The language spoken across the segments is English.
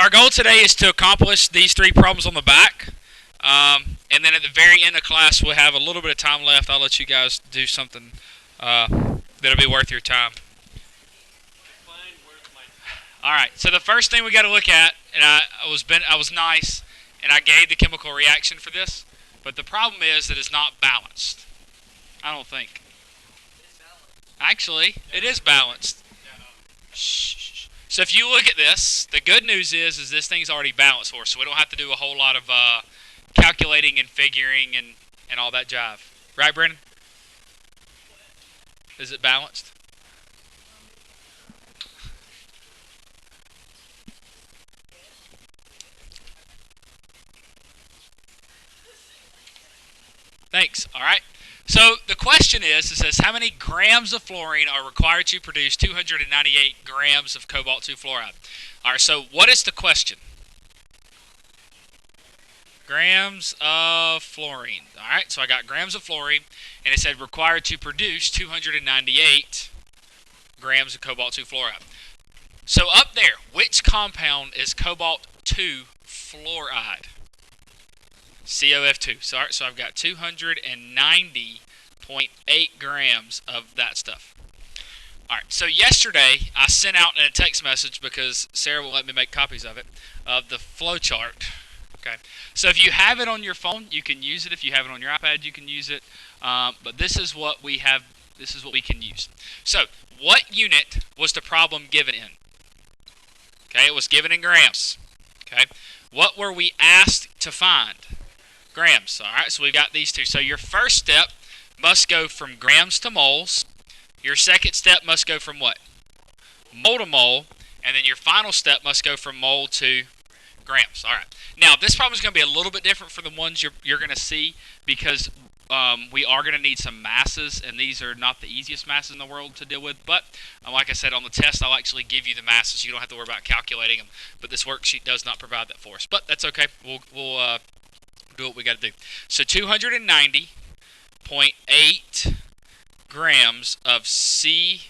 Our goal today is to accomplish these three problems on the back. And then at the very end of class, we'll have a little bit of time left. I'll let you guys do something that'll be worth your time. All right. So the first thing we got to look at, and I was nice, and I gave the chemical reaction for this, but the problem is that it's not balanced. I don't think. Actually, it is balanced. Shh. So if you look at this, the good news is this thing's already balanced for us, so we don't have to do a whole lot of calculating and figuring and all that jive. Right, Brennan? Is it balanced? Thanks. All right. So the question is, it says, how many grams of fluorine are required to produce 298 grams of cobalt-2 fluoride? All right, so what is the question? Grams of fluorine. All right, so I got grams of fluorine, and it said required to produce 298 grams of cobalt-2 fluoride. So up there, which compound is cobalt-2 fluoride? COF2. So I've got 290.8 grams of that stuff. All right, so yesterday I sent out in a text message, because Sarah will let me make copies of it, of the flow chart. Okay, so if you have it on your phone, you can use it. If you have it on your iPad, you can use it. But this is what we have. This is what we can use. So what unit was the problem given in? Okay, it was given in grams. Okay, what were we asked to find? Grams. All right, so we've got these two. So your first step must go from grams to moles. Your second step must go from what? Mole to mole. And then your final step must go from mole to grams. All right. Now, this problem is going to be a little bit different for the ones you're going to see, because we are going to need some masses, and these are not the easiest masses in the world to deal with. But like I said, on the test, I'll actually give you the masses. You don't have to worry about calculating them. But this worksheet does not provide that for us. But that's okay. We'll do what we got to do. So 290.8 grams of COF2.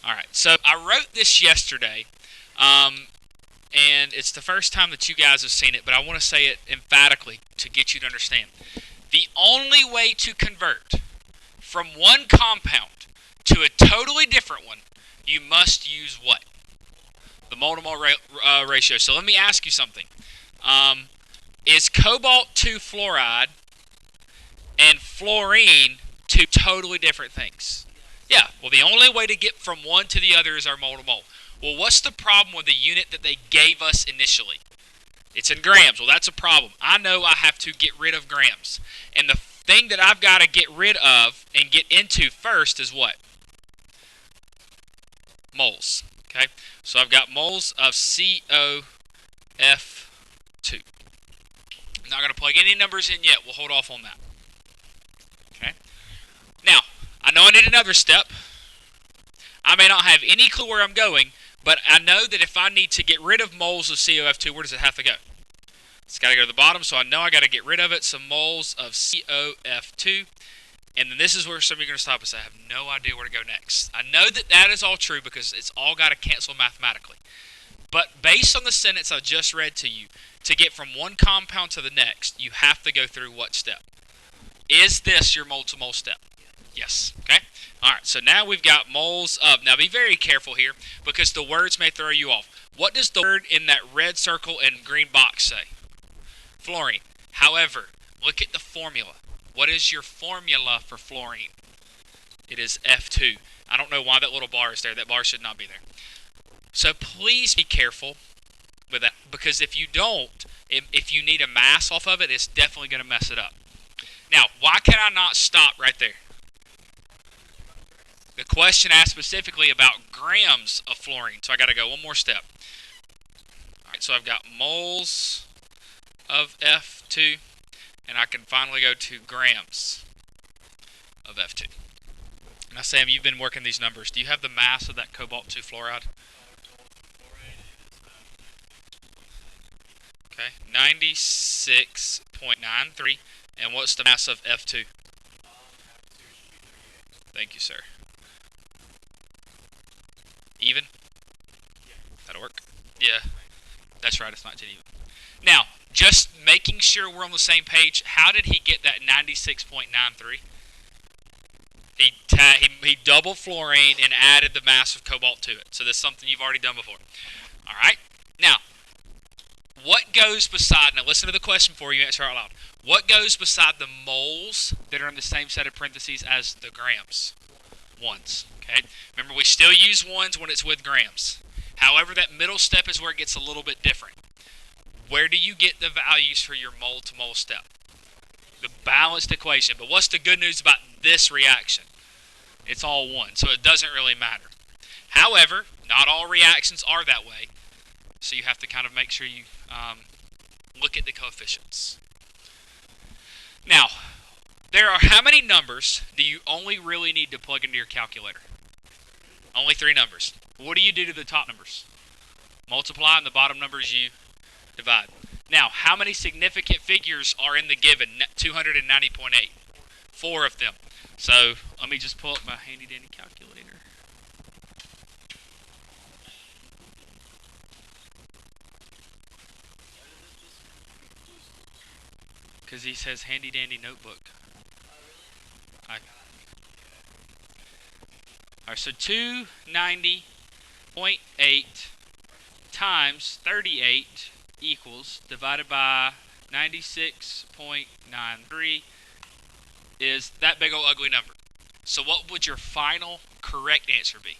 All right, so I wrote this yesterday, and it's the first time that you guys have seen it, but I want to say it emphatically to get you to understand. The only way to convert from one compound to a totally different one, you must use what? The mole-to-mole ratio. So let me ask you something. Is cobalt-2 fluoride and fluorine two totally different things? Yeah, well, the only way to get from one to the other is our mole-to-mole. Well, what's the problem with the unit that they gave us initially? It's in grams. Well, that's a problem. I know I have to get rid of grams. And the thing that I've got to get rid of and get into first is what? Moles. Okay, so I've got moles of COF2. I'm not going to plug any numbers in yet. We'll hold off on that. Okay. Now, I know I need another step. I may not have any clue where I'm going, but I know that if I need to get rid of moles of COF2, where does it have to go? It's got to go to the bottom, so I know I got to get rid of it. Some moles of COF2. And then this is where some of you are going to stop and say, I have no idea where to go next. I know that that is all true because it's all got to cancel mathematically. But based on the sentence I just read to you, to get from one compound to the next, you have to go through what step? Is this your mole-to-mole step? Yes. Okay? All right, so now we've got moles of. Now be very careful here because the words may throw you off. What does the word in that red circle and green box say? Fluorine. However, look at the formula. What is your formula for fluorine? It is F2. I don't know why that little bar is there. That bar should not be there. So please be careful with that, because if you don't, if you need a mass off of it, it's definitely going to mess it up. Now, why can I not stop right there? The question asked specifically about grams of fluorine, so I got to go one more step. All right, so I've got moles of F2, and I can finally go to grams of F2. Now, Sam, you've been working these numbers. Do you have the mass of that cobalt-2 fluoride? Okay, 96.93. And what's the mass of F2? Thank you, sir. Yeah, that's right. It's 19 even. Now, just making sure we're on the same page. How did he get that 96.93? He doubled fluorine and added the mass of cobalt to it. So that's something you've already done before. All right. Now, what goes beside? Now, listen to the question before you answer out loud. What goes beside the moles that are in the same set of parentheses as the grams? Ones. Okay. Remember, we still use ones when it's with grams. However, that middle step is where it gets a little bit different. Where do you get the values for your mole to mole step? The balanced equation. But what's the good news about this reaction? It's all one, so it doesn't really matter. However, not all reactions are that way, so you have to kind of make sure you look at the coefficients. Now, there are how many numbers do you only really need to plug into your calculator? Only 3 numbers. What do you do to the top numbers? Multiply, and the bottom numbers you divide. Now, how many significant figures are in the given 290.8? 4 of them. So, let me just pull up my handy dandy calculator. Because he says handy dandy notebook. Alright, so 290.8 times 38 equals, divided by 96.93 is that big old ugly number. So what would your final correct answer be?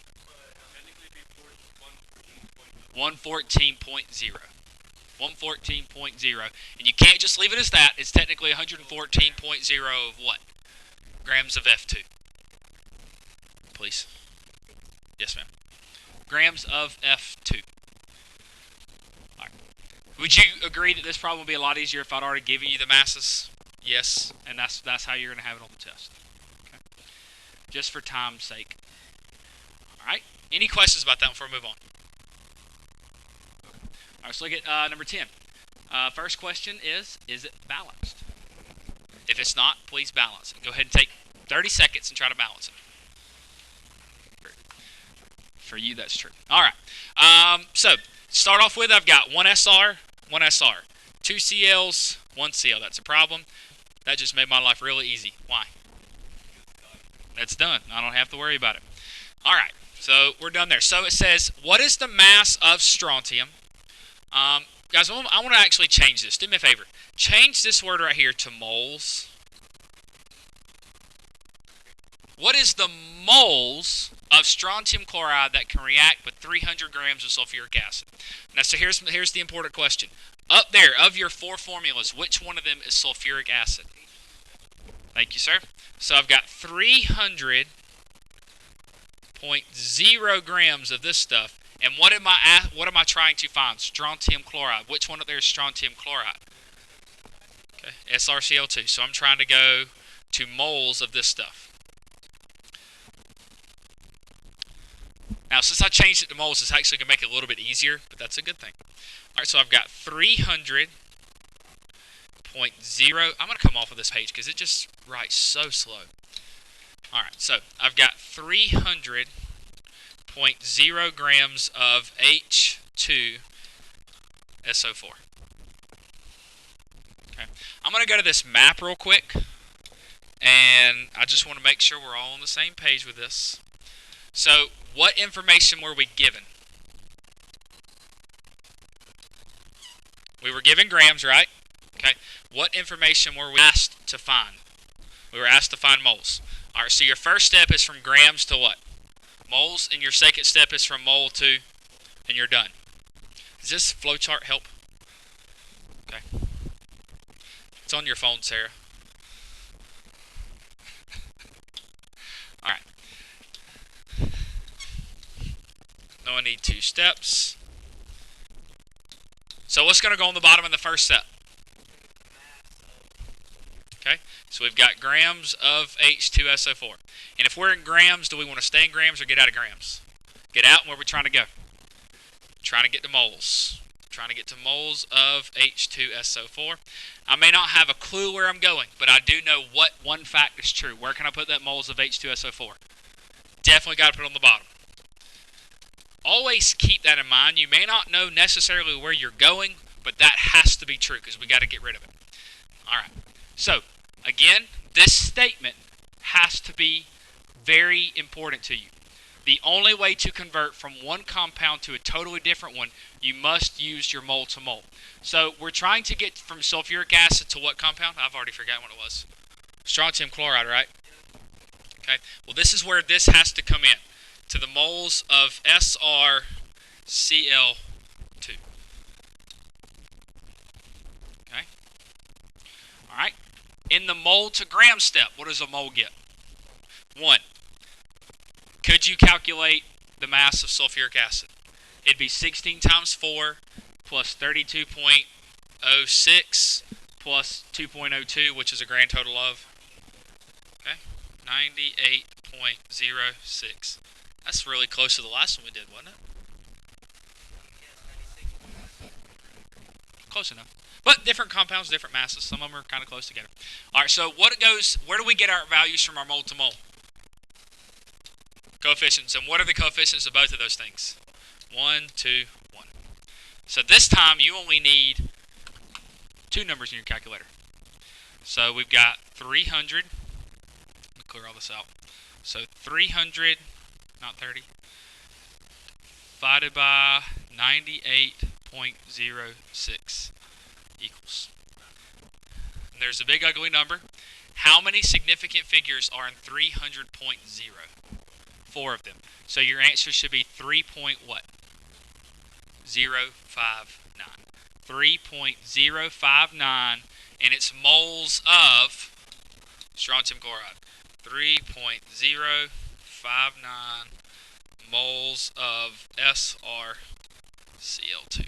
114.0. 114.0. And you can't just leave it as that. It's technically 114.0 of what? Grams of F2. Please. Yes, ma'am. Grams of F2. All right. Would you agree that this problem would be a lot easier if I'd already given you the masses? Yes, and that's how you're going to have it on the test. Okay. Just for time's sake. All right. Any questions about that before we move on? All right, let's look at number 10. First question is it balanced? If it's not, please balance it. Go ahead and take 30 seconds and try to balance it. For you, that's true. All right. So, start off with, I've got 1 SR, 1 SR. 2 CLs, 1 CL. That's a problem. That just made my life really easy. Why? That's done. I don't have to worry about it. All right. So, we're done there. So, it says, what is the mass of strontium? Guys, I want to actually change this. Do me a favor. Change this word right here to moles. What is the moles of strontium chloride that can react with 300 grams of sulfuric acid? Now, so here's the important question. Up there, of your 4 formulas, which one of them is sulfuric acid? Thank you, sir. So I've got 300.0 grams of this stuff. And what am I trying to find? Strontium chloride. Which one of there is strontium chloride? Okay, SrCl2. So I'm trying to go to moles of this stuff. Now, since I changed it to moles, it's actually going to make it a little bit easier, but that's a good thing. All right, so I've got 300.0. I'm going to come off of this page because it just writes so slow. All right, so I've got 300.0 grams of H2SO4. Okay, I'm going to go to this map real quick, and I just want to make sure we're all on the same page with this. So, what information were we given? We were given grams, right? Okay. What information were we asked to find? We were asked to find moles. All right, so your first step is from grams to what? Moles, and your second step is from mole to, and you're done. Does this flowchart help? Okay. It's on your phone, Sarah. All right. No, I need 2 steps. So what's going to go on the bottom in the first step? Okay, so we've got grams of H2SO4. And if we're in grams, do we want to stay in grams or get out of grams? Get out, and where are we trying to go? Trying to get to moles. Trying to get to moles of H2SO4. I may not have a clue where I'm going, but I do know what one fact is true. Where can I put that moles of H2SO4? Definitely got to put it on the bottom. Always always keep that in mind. You may not know necessarily where you're going, but that has to be true because we got to get rid of it. All right. So, again, this statement has to be very important to you. The only way to convert from one compound to a totally different one, you must use your mole to mole. So we're trying to get from sulfuric acid to what compound? I've already forgotten what it was. Strontium chloride, right? Okay. Well, this is where this has to come in, to the moles of SrCl2. Okay. All right. In the mole to gram step, what does a mole get? 1. Could you calculate the mass of sulfuric acid? It'd be 16 times 4 plus 32.06 plus 2.02, which is a grand total of, okay, 98.06. That's really close to the last one we did, wasn't it? Close enough. But different compounds, different masses. Some of them are kind of close together. All right, so where do we get our values from our mole to mole? Coefficients. And what are the coefficients of both of those things? 1, 2, 1. So this time you only need 2 numbers in your calculator. So we've got 300. Let me clear all this out. So 300, not 30, divided by 98.06 equals. And there's a big ugly number. How many significant figures are in 300.0? 4 of them. So your answer should be 3. What? 059. 3.059, and it's moles of strontium chloride. 3.059 moles of SrCl2.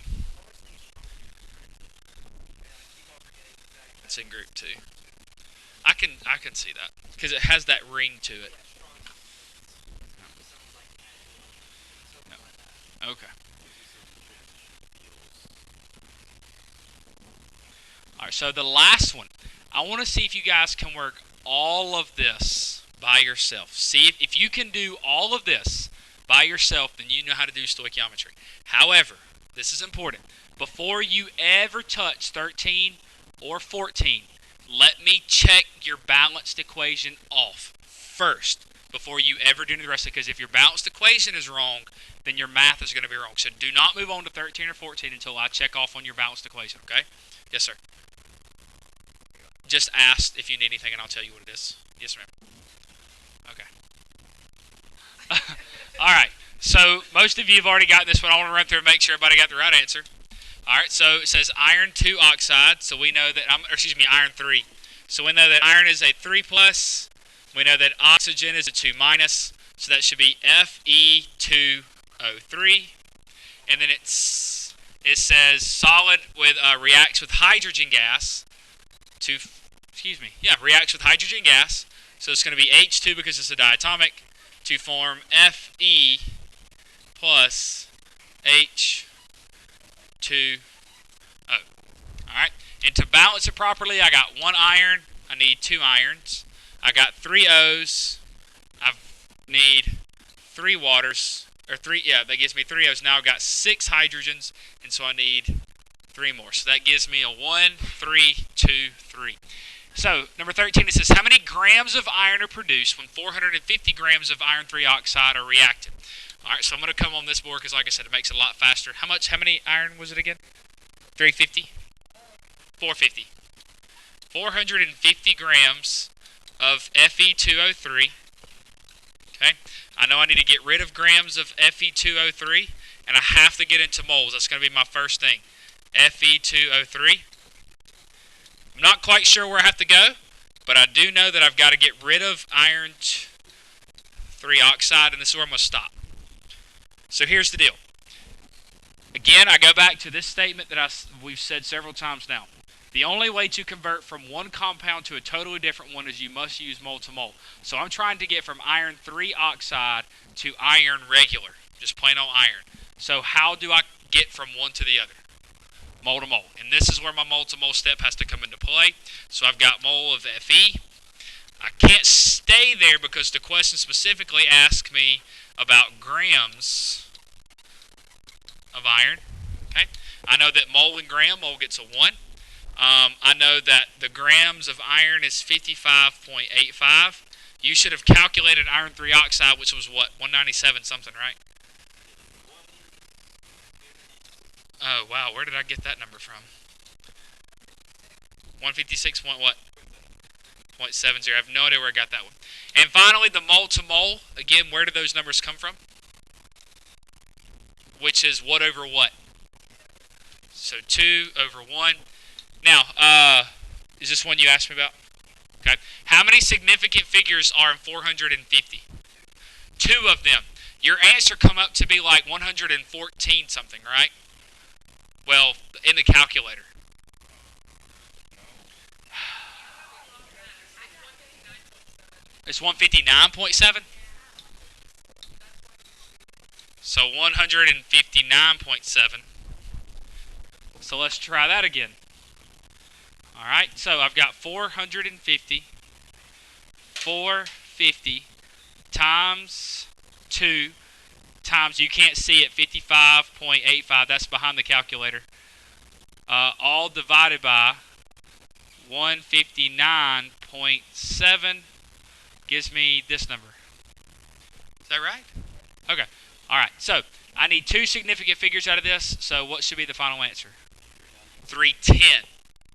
It's in group 2. I can see that because it has that ring to it. No. Okay. Alright, so the last one. I want to see if you guys can work all of this by yourself. See if you can do all of this by yourself, then you know how to do stoichiometry. However, this is important. Before you ever touch 13 or 14, let me check your balanced equation off first before you ever do the rest of it. Because if your balanced equation is wrong, then your math is going to be wrong. So do not move on to 13 or 14 until I check off on your balanced equation, okay? Yes, sir. Just ask if you need anything, and I'll tell you what it is. Yes, ma'am. Okay. All right. So most of you have already gotten this one. I want to run through and make sure everybody got the right answer. All right. So it says iron 2 oxide. So we know that iron 3. So we know that iron is a 3 plus. We know that oxygen is a 2 minus. So that should be Fe2O3. And then it says solid reacts with hydrogen gas reacts with hydrogen gas. So it's going to be H2 because it's a diatomic to form Fe plus H2O. Alright, and to balance it properly, I got 1 iron, I need 2 irons. I got 3 O's, I need 3 waters, that gives me 3 O's. Now I've got 6 hydrogens, and so I need 3 more. So that gives me a 1, 3, 2, 3. So, number 13, it says, how many grams of iron are produced when 450 grams of iron 3 oxide are reacted? All right, so I'm going to come on this board because, like I said, it makes it a lot faster. How many iron was it again? 350? 450. 450 grams of Fe2O3. Okay, I know I need to get rid of grams of Fe2O3, and I have to get into moles. That's going to be my first thing. Fe2O3. I'm not quite sure where I have to go, but I do know that I've got to get rid of iron 3 oxide, and this is where I'm going to stop. So here's the deal. Again, I go back to this statement that we've said several times now. The only way to convert from one compound to a totally different one is you must use mole to mole. So I'm trying to get from iron 3 oxide to iron regular, just plain old iron. So how do I get from one to the other? Mole to mole. And this is where my mole to mole step has to come into play. So I've got mole of Fe. I can't stay there because the question specifically asks me about grams of iron. Okay, I know that mole and gram, mole gets a 1. I know that the grams of iron is 55.85. You should have calculated iron 3 oxide, which was what, 197 something, right? Oh wow, where did I get that number from? 156 point what? 0.70. I have no idea where I got that one. And finally, the mole to mole. Again, where do those numbers come from? Which is what over what? So 2 over 1. Now, is this one you asked me about? Okay. How many significant figures are in 450? 2 of them. Your answer come up to be like 114 something, right? Well, in the calculator. It's 159.7. So 159.7. So let's try that again. All right, so I've got 450 times 2 times, you can't see it, 55.85. That's behind the calculator. All divided by 159.7 gives me this number. Is that right? Okay. All right, so I need 2 significant figures out of this. So what should be the final answer? 310.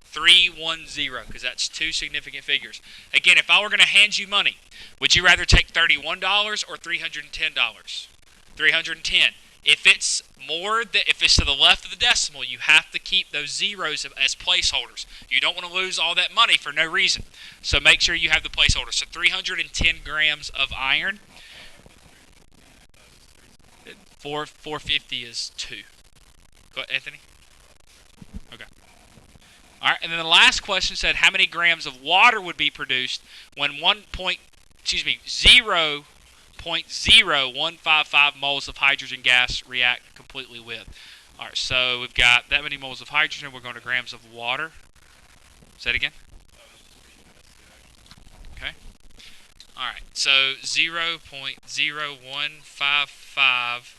310, because that's 2 significant figures. Again, if I were going to hand you money, would you rather take $31 or $310? 310. If it's if it's to the left of the decimal, you have to keep those zeros as placeholders. You don't want to lose all that money for no reason. So make sure you have the placeholder. So 310 grams of iron. 450 is 2. Go ahead, Anthony. Okay. All right, and then the last question said how many grams of water would be produced when 0.0155 moles of hydrogen gas react completely with. All right, so we've got that many moles of hydrogen. We're going to grams of water. Say it again. Okay. All right, so 0.0155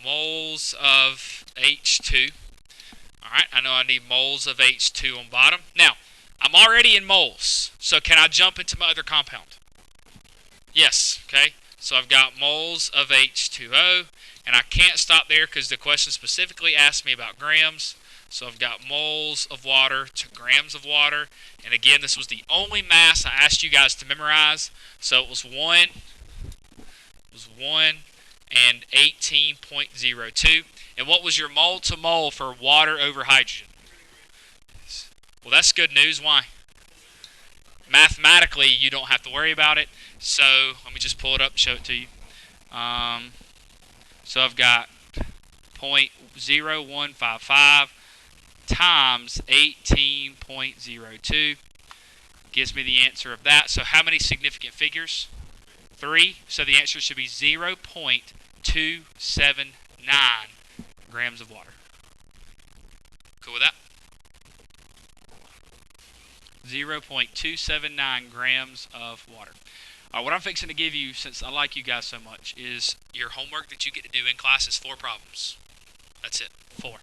moles of H2. All right, I know I need moles of H2 on bottom. Now, I'm already in moles, so can I jump into my other compound? Yes, okay. So I've got moles of H2O, and I can't stop there because the question specifically asked me about grams. So I've got moles of water to grams of water. And again, this was the only mass I asked you guys to memorize. So it was 1 and 18.02. And what was your mole to mole for water over hydrogen? Well, that's good news. Why? Mathematically, you don't have to worry about it. So let me just pull it up and show it to you. So I've got 0.0155 times 18.02 gives me the answer of that. So how many significant figures? 3. So the answer should be 0.279 grams of water. Cool with that? 0.279 grams of water. All right, what I'm fixing to give you, since I like you guys so much, is your homework that you get to do in class is 4 problems. That's it. 4.